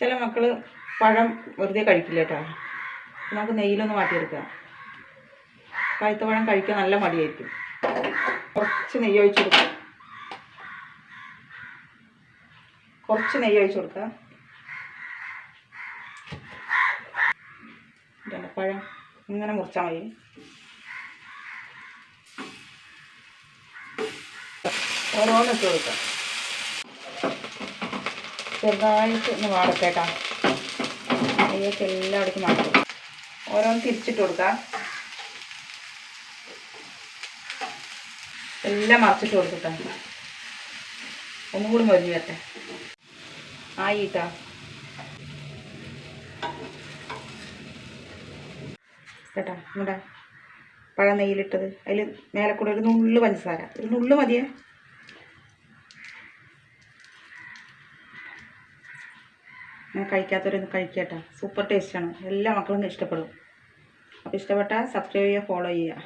ചില മക്കൾ പഴം വെറുതെ കഴിക്കില്ല കേട്ടോ. നമുക്ക് നെയ്യിലൊന്ന് മാറ്റിയെടുക്കാം. പഴുത്ത പഴം കഴിക്കാൻ നല്ല മടിയായിരിക്കും. കുറച്ച് നെയ്യ് ഒഴിച്ച് കൊടുക്കുക. പഴം ഇങ്ങനെ മുറിച്ചാൽ മതി. ഓരോന്ന് ഇട്ട് കൊടുക്കുക. ചെറുതായിട്ട് ഒന്ന് വാടത്തേട്ടാ. നെയ്യൊക്കെ എല്ലായിടത്തും മാറ്റും. ഓരോന്ന് തിരിച്ചിട്ട് കൊടുക്കുക. എല്ലാം മറിച്ചിട്ട് കൊടുത്തിട്ടാ. ഒന്നുകൂടി മൊരിഞ്ഞ് വരട്ടെ. ആയിട്ടാ. കേട്ടാ നമ്മുടെ പഴം നെയ്യിലിട്ടത്. അതിൽ മേലെ കൂടെ ഒരു നുള്ളു പഞ്ചസാര, ഒരു നുള്ളു മതിയേ. ഞാൻ കഴിക്കാത്തവരൊന്ന് കഴിക്കട്ടെ. സൂപ്പർ ടേസ്റ്റാണ്. എല്ലാ മക്കളും ഇഷ്ടപ്പെടും. അപ്പോൾ ഇഷ്ടപ്പെട്ടാൽ സബ്സ്ക്രൈബ് ചെയ്യുക, ഫോളോ ചെയ്യുക.